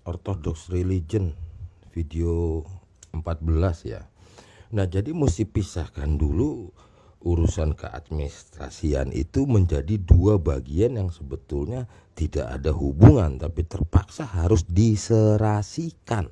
Orthodox Religion video 14 ya. Nah, jadi mesti pisahkan dulu urusan keadministrasian itu menjadi dua bagian yang sebetulnya tidak ada hubungan tapi terpaksa harus diserasikan.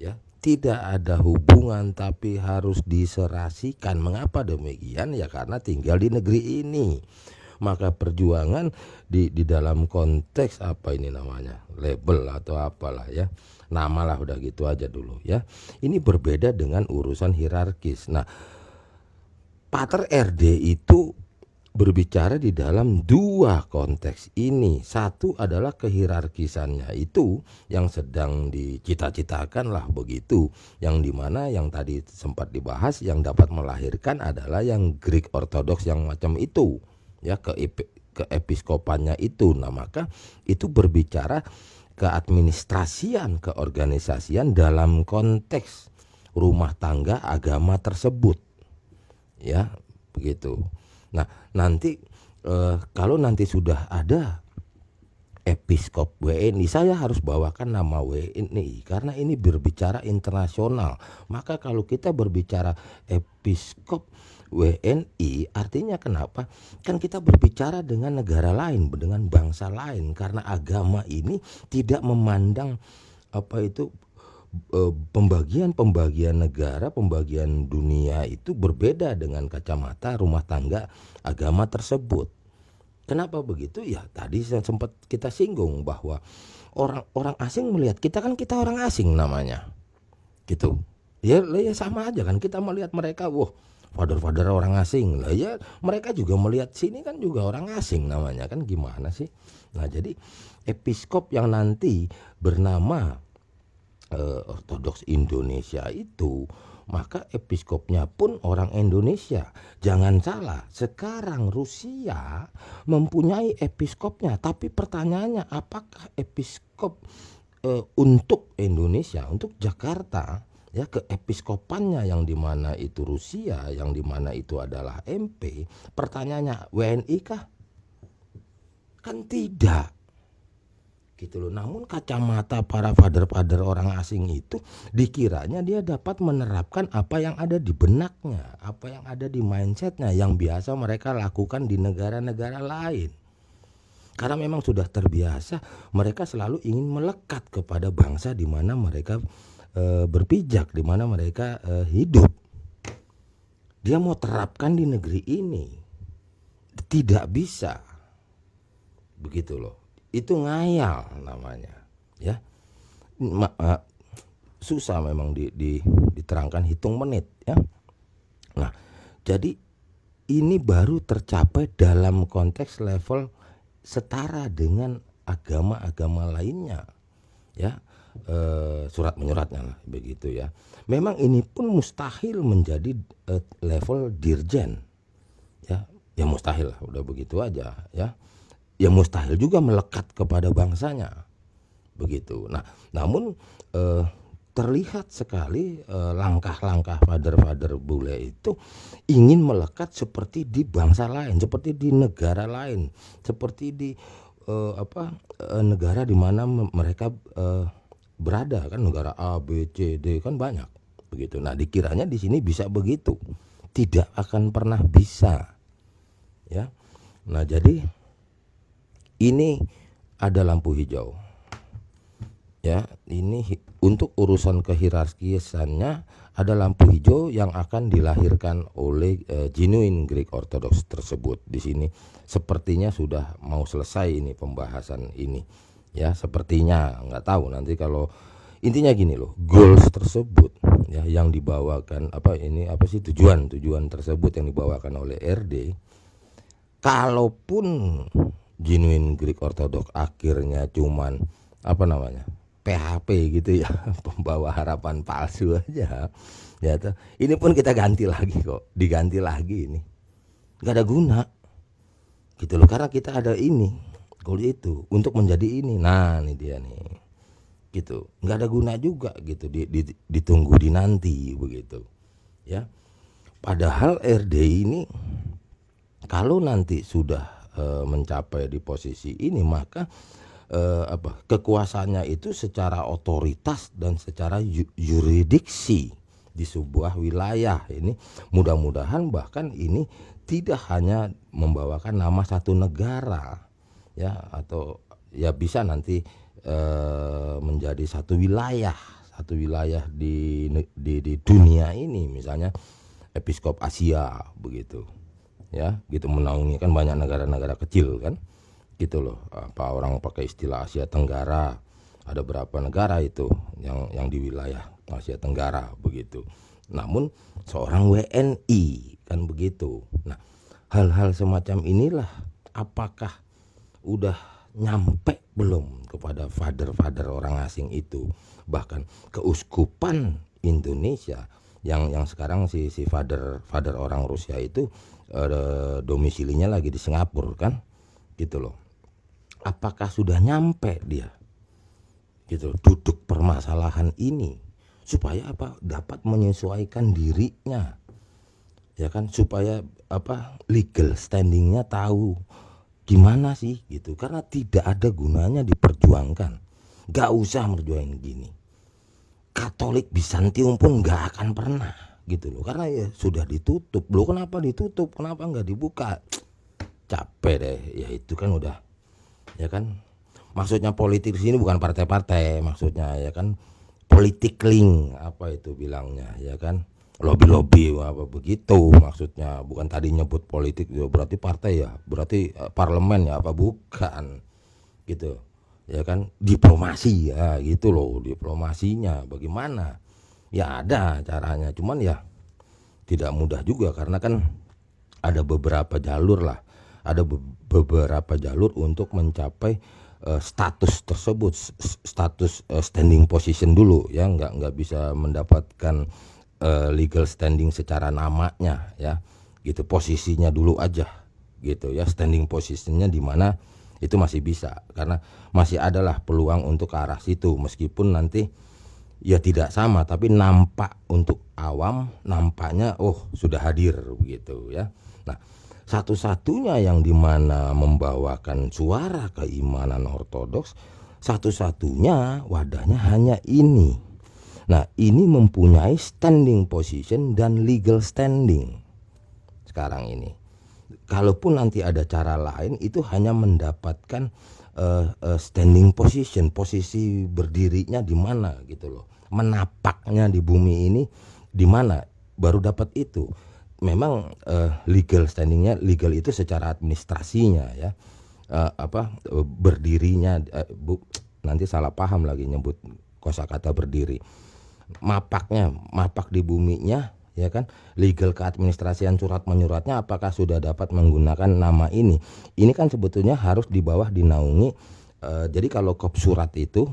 Ya, tidak ada hubungan tapi harus diserasikan. Mengapa demikian? Ya karena tinggal di negeri ini. Maka perjuangan di dalam konteks apa ini namanya, label atau apalah ya, namalah, udah gitu aja dulu ya. Ini berbeda dengan urusan hierarkis. Nah, Pater RD itu berbicara di dalam dua konteks ini. Satu adalah kehierarkisannya itu yang sedang dicita-citakan lah begitu, yang dimana yang tadi sempat dibahas, yang dapat melahirkan adalah yang Greek Orthodox yang macam itu ya, keepiskopannya itu. Nah, maka itu berbicara keadministrasian, keorganisasian dalam konteks rumah tangga agama tersebut ya, begitu. Nah, nanti kalau nanti sudah ada episkop WNI, saya harus bawakan nama WNI karena ini berbicara internasional. Maka kalau kita berbicara episkop WNI, artinya kenapa? Kan kita berbicara dengan negara lain, dengan bangsa lain, karena agama ini tidak memandang apa itu pembagian negara, pembagian dunia itu berbeda dengan kacamata rumah tangga agama tersebut. Kenapa begitu? Ya tadi sempat kita singgung bahwa orang asing melihat kita, kan kita orang asing namanya, gitu. Ya sama aja kan kita melihat mereka, wah father orang asing lah ya, mereka juga melihat sini kan juga orang asing namanya, kan gimana sih? Nah, jadi episkop yang nanti bernama Ortodoks Indonesia itu, maka episkopnya pun orang Indonesia. Jangan salah, sekarang Rusia mempunyai episkopnya, tapi pertanyaannya apakah episkop untuk Indonesia, untuk Jakarta ya, keepiskopannya yang dimana itu Rusia, yang dimana itu adalah MP, pertanyaannya WNI kah? Kan tidak, gitu loh. Namun kacamata para father orang asing itu dikiranya dia dapat menerapkan apa yang ada di benaknya, apa yang ada di mindsetnya, yang biasa mereka lakukan di negara-negara lain. Karena memang sudah terbiasa, mereka selalu ingin melekat kepada bangsa di mana mereka berpijak, di mana mereka hidup. Dia mau terapkan di negeri ini, tidak bisa, begitu loh. Itu ngayal namanya ya. Susah memang diterangkan hitung menit ya. Nah, jadi ini baru tercapai dalam konteks level setara dengan agama-agama lainnya ya, surat menyuratnya lah begitu ya. Memang ini pun mustahil menjadi level dirjen ya, ya mustahil lah, udah begitu aja ya. Ya mustahil juga melekat kepada bangsanya begitu. Nah, namun terlihat sekali langkah-langkah father bule itu ingin melekat seperti di bangsa lain, seperti di negara lain, seperti di negara di mana mereka berada, kan negara A, B, C, D kan banyak begitu. Nah, dikiranya di sini bisa begitu, tidak akan pernah bisa ya. Nah, jadi ini ada lampu hijau ya. Ini untuk urusan kehierarkisannya ada lampu hijau yang akan dilahirkan oleh genuine Greek Orthodox tersebut. Di sini sepertinya sudah mau selesai ini pembahasan ini ya, sepertinya, nggak tahu nanti. Kalau intinya gini loh, goals tersebut ya yang dibawakan tujuan tersebut yang dibawakan oleh RD, kalaupun genuine Greek Orthodox akhirnya cuman PHP gitu ya, pembawa harapan palsu aja ya. Ini pun kita ganti lagi kok, diganti lagi, ini nggak ada guna gitu loh, karena kita ada ini goal itu untuk menjadi ini. Nah, ini dia nih gitu, nggak ada guna juga gitu, ditunggu dinanti begitu ya. Padahal RD ini kalau nanti sudah mencapai di posisi ini, maka kekuasaannya itu secara otoritas dan secara yuridiksi di sebuah wilayah ini. Mudah-mudahan bahkan ini tidak hanya membawakan nama satu negara ya, atau ya bisa nanti menjadi satu wilayah di dunia ini, misalnya Episkop Asia begitu ya, gitu, menaungi kan banyak negara-negara kecil kan gitu loh. Apa orang pakai istilah Asia Tenggara, ada berapa negara itu yang di wilayah Asia Tenggara begitu. Namun seorang WNI kan begitu. Nah, hal-hal semacam inilah apakah udah nyampe belum kepada father orang asing itu, bahkan keuskupan Indonesia yang sekarang si father orang Rusia itu domisilinya lagi di Singapura kan gitu loh. Apakah sudah nyampe dia gitu duduk permasalahan ini, supaya apa, dapat menyesuaikan dirinya ya kan, supaya apa, legal standingnya tahu gimana sih gitu. Karena tidak ada gunanya diperjuangkan, gak usah merjuangin gini. Katolik Bizantium pun gak akan pernah gitu loh, karena ya sudah ditutup loh. Kenapa ditutup, kenapa nggak dibuka, capek deh ya. Itu kan udah ya kan, maksudnya politik di sini bukan partai-partai, maksudnya ya kan politik link apa itu bilangnya ya kan, lobby apa begitu maksudnya. Bukan tadi nyebut politik ya berarti partai ya, berarti parlemen ya apa, bukan gitu ya kan. Diplomasi ya gitu loh, diplomasinya bagaimana ya, ada caranya, cuman ya tidak mudah juga karena kan ada beberapa jalur lah, ada beberapa jalur untuk mencapai status tersebut, status standing position dulu ya, nggak bisa mendapatkan legal standing secara namanya ya gitu, posisinya dulu aja gitu ya, standing positionnya di mana itu masih bisa, karena masih adalah peluang untuk ke arah situ, meskipun nanti ya tidak sama, tapi nampak untuk awam, nampaknya oh sudah hadir begitu ya. Nah, satu-satunya yang dimana membawakan suara keimanan ortodoks, satu-satunya wadahnya hanya ini. Nah, ini mempunyai standing position dan legal standing sekarang ini. Kalaupun nanti ada cara lain, itu hanya mendapatkan standing position, posisi berdirinya di mana gitu loh, menapaknya di bumi ini di mana, baru dapat itu. Memang legal standingnya, legal itu secara administrasinya ya, berdirinya nanti salah paham lagi nyebut kosakata berdiri, mapaknya, mapak di buminya ya kan, legal keadministrasian surat menyuratnya apakah sudah dapat menggunakan nama ini. Ini kan sebetulnya harus di bawah dinaungi. Jadi kalau kop surat itu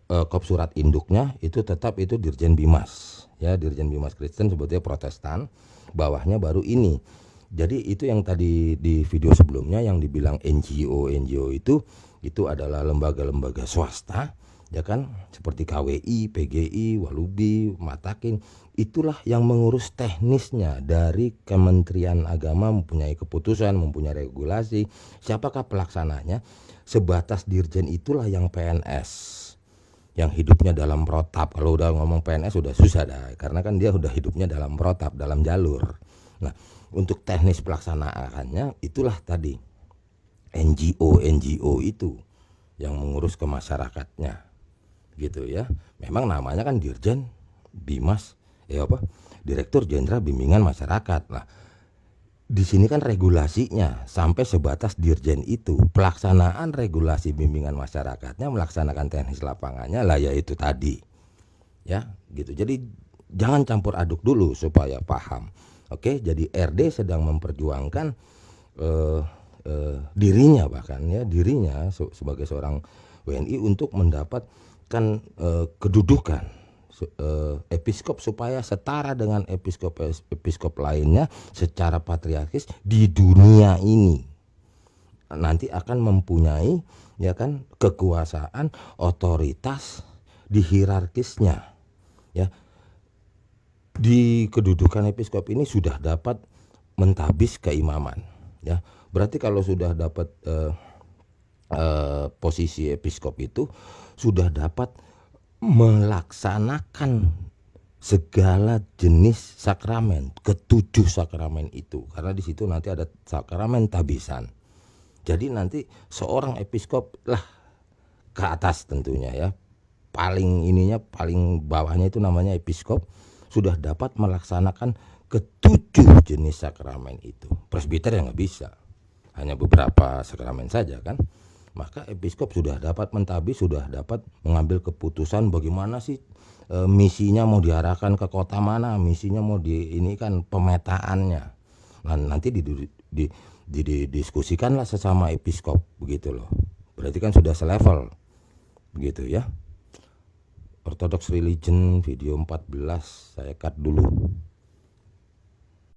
kop surat induknya itu tetap itu Dirjen Bimas ya, Dirjen Bimas Kristen sebetulnya Protestan, bawahnya baru ini. Jadi itu yang tadi di video sebelumnya yang dibilang NGO itu adalah lembaga-lembaga swasta ya kan, seperti KWI, PGI, Walubi, Matakin, itulah yang mengurus teknisnya dari Kementerian Agama, mempunyai keputusan, mempunyai regulasi, siapakah pelaksananya. Sebatas dirjen itulah yang PNS, yang hidupnya dalam protap. Kalau udah ngomong PNS sudah susah dah, karena kan dia udah hidupnya dalam protap, dalam jalur. Nah, untuk teknis pelaksanaannya itulah tadi NGO itu yang mengurus ke masyarakatnya gitu ya. Memang namanya kan Dirjen Bimas Direktur Jenderal Bimbingan Masyarakat. Nah, di sini kan regulasinya sampai sebatas dirjen itu, pelaksanaan regulasi bimbingan masyarakatnya, melaksanakan teknis lapangannya lah ya itu tadi ya gitu. Jadi jangan campur aduk dulu supaya paham. Oke, jadi RD sedang memperjuangkan dirinya, bahkan ya dirinya sebagai seorang WNI untuk mendapatkan kedudukan episkop supaya setara dengan episkop lainnya secara patriarkis di dunia ini. Nanti akan mempunyai ya kan kekuasaan, otoritas di hierarkisnya ya. Di kedudukan episkop ini sudah dapat mentabis keimaman ya. Berarti kalau sudah dapat posisi episkop itu sudah dapat melaksanakan segala jenis sakramen, ketujuh sakramen itu, karena di situ nanti ada sakramen tabisan. Jadi nanti seorang episkop lah ke atas tentunya ya, paling bawahnya itu namanya episkop, sudah dapat melaksanakan ketujuh jenis sakramen itu. Presbiter yang nggak bisa, hanya beberapa sakramen saja kan. Maka episkop sudah dapat mentabis, sudah dapat mengambil keputusan bagaimana sih misinya, mau diarahkan ke kota mana, misinya mau ini kan pemetaannya. Nah, nanti didiskusikanlah sesama episkop begitu loh. Berarti kan sudah selevel begitu ya. Orthodox Religion video 14 saya cut dulu.